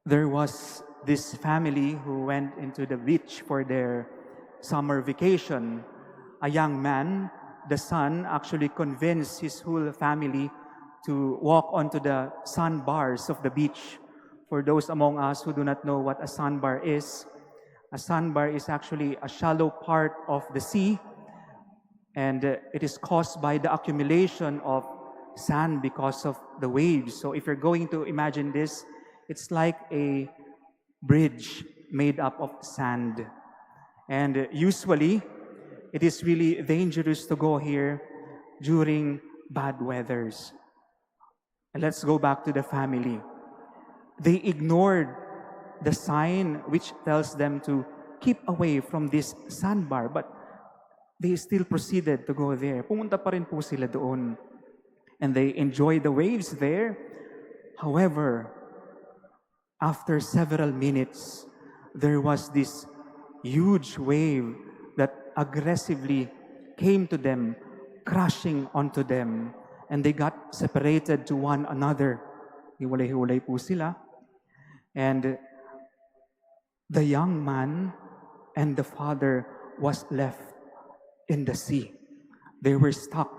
There was this family who went into the beach for their summer vacation. A young man, the son, actually convinced his whole family to walk onto the sandbars of the beach. For those among us who do not know what a sandbar is actually a shallow part of the sea, and it is caused by the accumulation of sand because of the waves. So if you're going to imagine this, it's like a bridge made up of sand. And usually, it is really dangerous to go here during bad weathers. And let's go back to the family. They ignored the sign which tells them to keep away from this sandbar, but they still proceeded to go there. Pumunta pa rin po sila doon. And they enjoyed the waves there. However, after several minutes, there was this huge wave that aggressively came to them, crashing onto them. And they got separated to one another. Hiwalay-hiwalay po sila. And the young man and the father was left in the sea. They were stuck,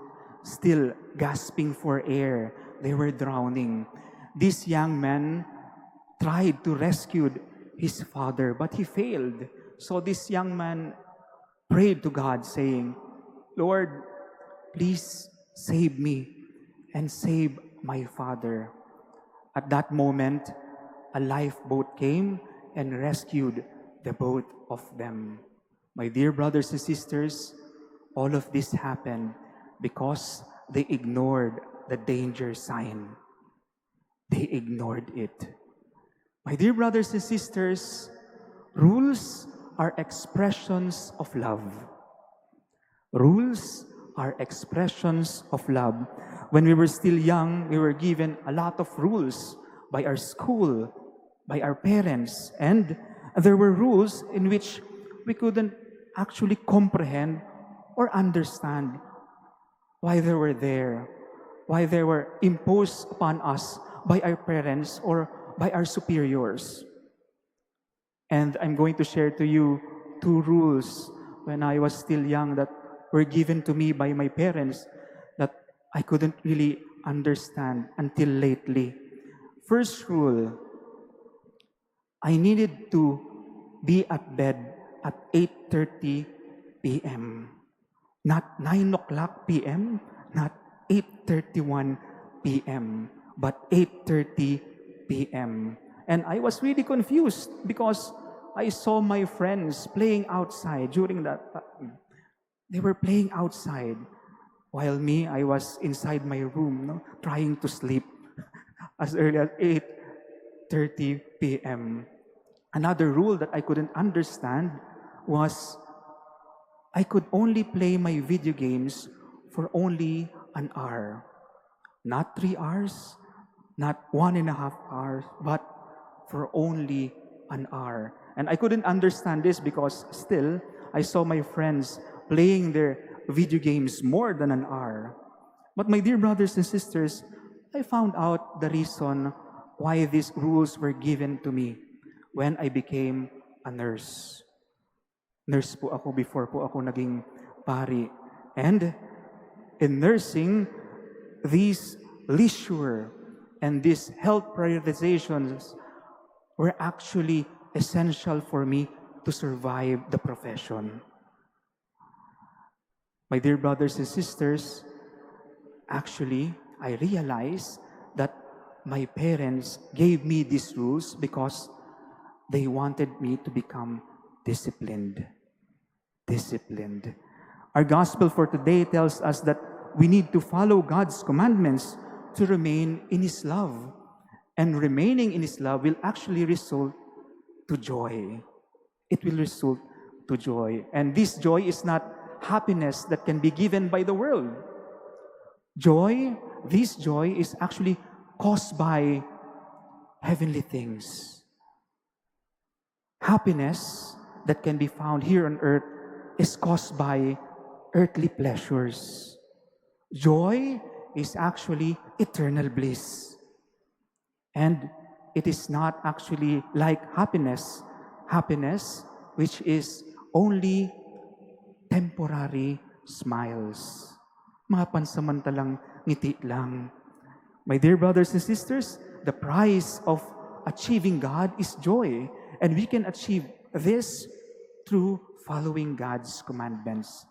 still gasping for air. They were drowning. This young man tried to rescue his father, but he failed. So this young man prayed to God, saying, Lord, please save me and save my father. At that moment, a lifeboat came and rescued the both of them. My dear brothers and sisters, all of this happened because they ignored the danger sign. They ignored it. My dear brothers and sisters, rules are expressions of love. Rules are expressions of love. When we were still young, we were given a lot of rules by our school, by our parents, and there were rules in which we couldn't actually comprehend or understand why they were there, why they were imposed upon us by our parents or by our superiors. And I'm going to share to you two rules when I was still young that were given to me by my parents that I couldn't really understand until lately. First rule, I needed to be at bed at 8:30 p.m. Not 9 o'clock p.m., not 8:31 p.m., but 8:30 p.m. And I was really confused because I saw my friends playing outside during that time. They were playing outside while me, I was inside my room, no, trying to sleep as early as 8:30 p.m. Another rule that I couldn't understand was I could only play my video games for only an hour. Not 3 hours, not 1.5 hours, but for only an hour. And I couldn't understand this because still, I saw my friends playing their video games more than an hour. But my dear brothers and sisters, I found out the reason why these rules were given to me when I became a nurse. Nurse po ako before po ako naging pari. And in nursing, these leisure and these health prioritizations were actually essential for me to survive the profession. My dear brothers and sisters, actually, I realized that my parents gave me these rules because they wanted me to become disciplined. Disciplined. Our gospel for today tells us that we need to follow God's commandments to remain in His love. And remaining in His love will actually result to joy. It will result to joy. And this joy is not happiness that can be given by the world. This joy is actually caused by heavenly things. Happiness that can be found here on earth is caused by earthly pleasures. Joy is actually eternal bliss. And it is not actually like happiness. Happiness, which is only temporary smiles. Mga pansamantalang ngiti lang. My dear brothers and sisters, the price of achieving God is joy. And we can achieve this through following God's commandments.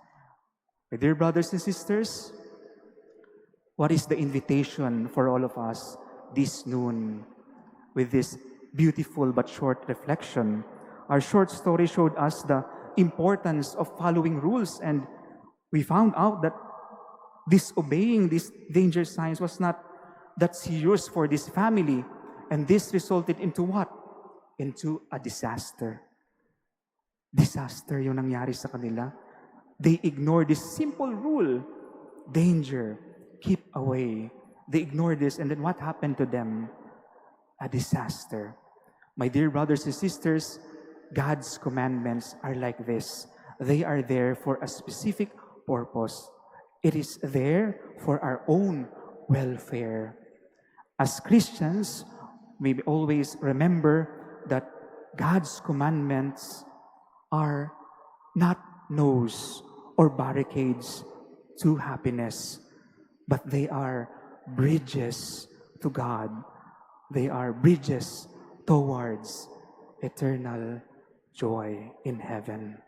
My dear brothers and sisters, what is the invitation for all of us this noon with this beautiful but short reflection? Our short story showed us the importance of following rules, and we found out that disobeying these danger signs was not that serious for this family, and this resulted into what? Into a disaster. Disaster yung nangyari sa kanila. They ignored this simple rule. Danger, keep away. They ignored this, and then what happened to them? A disaster. My dear brothers and sisters, God's commandments are like this. They are there for a specific purpose. It is there for our own welfare. As Christians, we always remember that God's commandments are not no's or barricades to happiness, but they are bridges to God. They are bridges towards eternal joy in heaven.